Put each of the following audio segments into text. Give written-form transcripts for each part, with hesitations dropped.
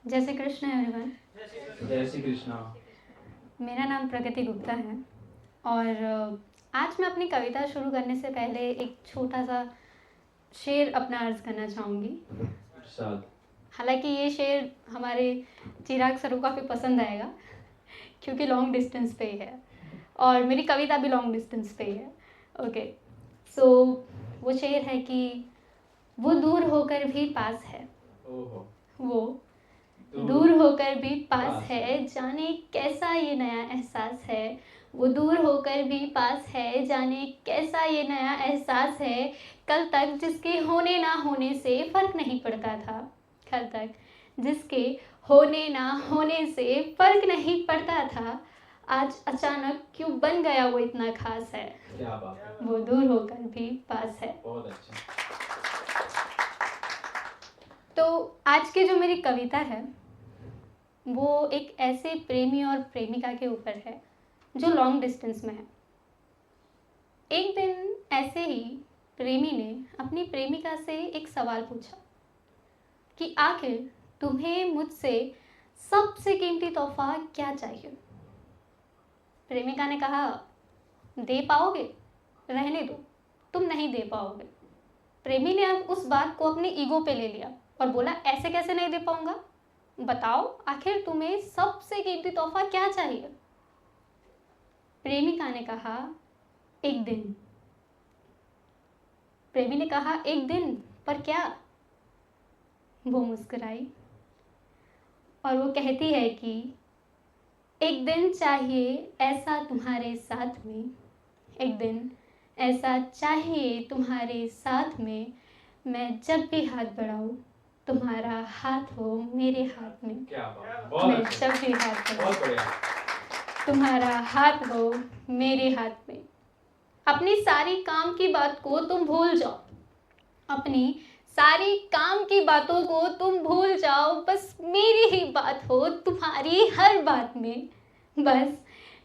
जय श्री कृष्ण एवरीवन। जय श्री कृष्णा। मेरा नाम प्रगति गुप्ता है और आज मैं अपनी कविता शुरू करने से पहले एक छोटा सा शेर अपना अर्ज करना चाहूँगी। हालांकि ये शेर हमारे चिराग सर को काफ़ी पसंद आएगा क्योंकि लॉन्ग डिस्टेंस पे ही है और मेरी कविता भी लॉन्ग डिस्टेंस पे ही है। ओके, सो वो शेर है कि वो दूर होकर भी पास है। वो दूर होकर भी पास है, जाने कैसा ये नया एहसास है। वो दूर होकर भी पास है, जाने कैसा ये नया एहसास है। कल तक जिसके होने ना होने से फ़र्क नहीं पड़ता था, कल तक जिसके होने ना होने से फ़र्क नहीं पड़ता था, आज अचानक क्यों बन गया वो इतना खास है। क्या बात है। वो दूर होकर भी पास है। बहुत अच्छा। तो आज की जो मेरी कविता है वो एक ऐसे प्रेमी और प्रेमिका के ऊपर है जो लॉन्ग डिस्टेंस में है। एक दिन ऐसे ही प्रेमी ने अपनी प्रेमिका से एक सवाल पूछा कि आखिर तुम्हें मुझसे सबसे कीमती तोहफा क्या चाहिए। प्रेमिका ने कहा, दे पाओगे? रहने दो, तुम नहीं दे पाओगे। प्रेमी ने अब उस बात को अपनी ईगो पे ले लिया और बोला, ऐसे कैसे नहीं दे पाऊंगा, बताओ आखिर तुम्हें सबसे कीमती तोहफा क्या चाहिए। प्रेमिका ने कहा, एक दिन। प्रेमी ने कहा, एक दिन, पर क्या? वो मुस्कुराई और वो कहती है कि एक दिन चाहिए ऐसा तुम्हारे साथ में, एक दिन ऐसा चाहिए तुम्हारे साथ में, मैं जब भी हाथ बढ़ाऊं तुम्हारा हाथ हो मेरे हाथ में। क्या बात। मैं जब भी हाथ बढ़ाऊं तुम्हारा हाथ हो मेरे हाथ में। अपनी सारी काम की बात को तुम भूल जाओ, अपनी सारी काम की बातों को तुम भूल जाओ, बस मेरी ही बात हो तुम्हारी हर बात में, बस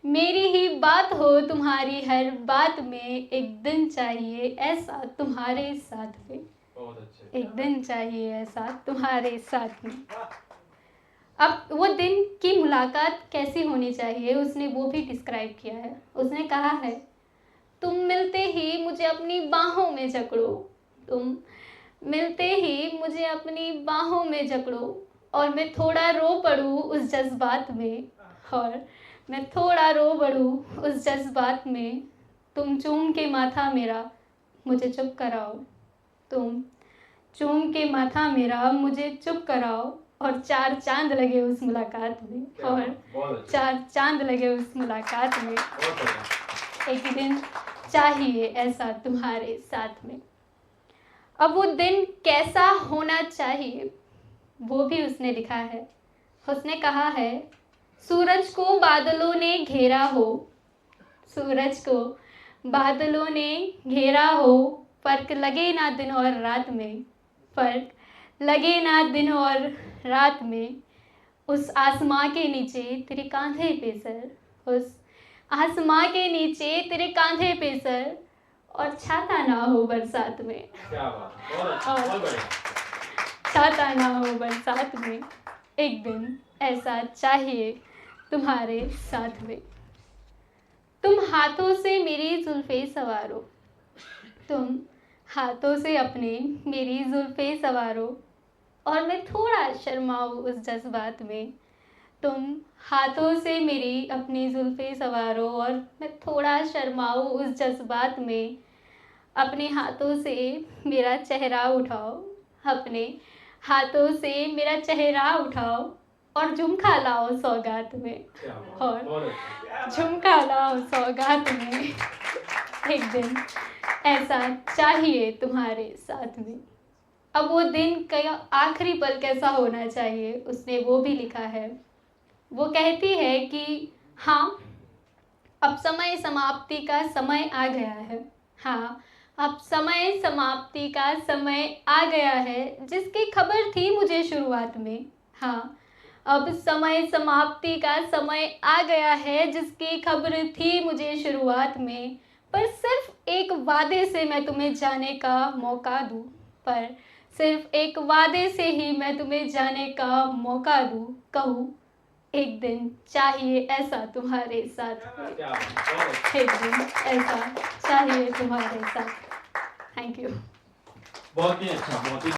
मेरी ही बात हो तुम्हारी हर बात में। एक दिन चाहिए ऐसा तुम्हारे साथ में, एक दिन चाहिए ऐसा तुम्हारे साथ में। अब वो दिन की मुलाकात कैसी होनी चाहिए उसने वो भी डिस्क्राइब किया है। उसने कहा है, तुम मिलते ही मुझे अपनी बाहों में जकड़ो, तुम मिलते ही मुझे अपनी बाहों में जकड़ो, और मैं थोड़ा रो पड़ूँ उस जज्बात में, और मैं थोड़ा रो पड़ूँ उस जज्बात में। तुम चूम के माथा मेरा मुझे चुप कराओ, तुम चूम के माथा मेरा मुझे चुप कराओ, और चार चांद लगे उस मुलाकात में, और चार चांद लगे उस मुलाकात में। एक दिन चाहिए ऐसा तुम्हारे साथ में। अब वो दिन कैसा होना चाहिए वो भी उसने लिखा है। उसने कहा है, सूरज को बादलों ने घेरा हो, सूरज को बादलों ने घेरा हो, फर्क लगे ना दिन और रात में, फर्क लगे ना दिन और रात में। उस आसमां के नीचे तेरे कांधे पे सर, उस आसमां के नीचे तेरे कांधे पे सर, और छाता ना हो बरसात में। क्या बात, बहुत अच्छा, बहुत बढ़िया। छाता ना हो बरसात में, एक दिन ऐसा चाहिए तुम्हारे साथ में। तुम हाथों से मेरी जुल्फे सवारो, तुम हाथों से अपने मेरी जुल्फे सवारो, और मैं थोड़ा शर्माऊँ उस जज्बात में। तुम हाथों से मेरी अपनी जुल्फे सवारो और मैं थोड़ा शर्माऊँ उस जज्बात में। अपने हाथों से मेरा चेहरा उठाओ, अपने हाथों से मेरा चेहरा उठाओ, और झुमका लाओ सौगात में, और झुमका लाओ सौगात में। एक दिन ऐसा चाहिए तुम्हारे साथ में। अब वो दिन का आखिरी पल कैसा होना चाहिए उसने वो भी लिखा है। वो कहती है कि हाँ, अब समय समाप्ति का समय आ गया है, हाँ अब समय समाप्ति का समय आ गया है, जिसकी खबर थी मुझे शुरुआत में। हाँ, अब समय समाप्ति का समय आ गया है, जिसकी खबर थी मुझे शुरुआत में। पर सिर्फ एक वादे से मैं तुम्हें जाने का मौका दूँ, पर सिर्फ एक वादे से ही मैं तुम्हें जाने का मौका दूं, कहूँ एक दिन चाहिए ऐसा तुम्हारे साथ हो, क्या बात, बहुत अच्छा। एक दिन ऐसा चाहिए तुम्हारे साथ। Thank you. बहुत ही अच्छा, बहुत ही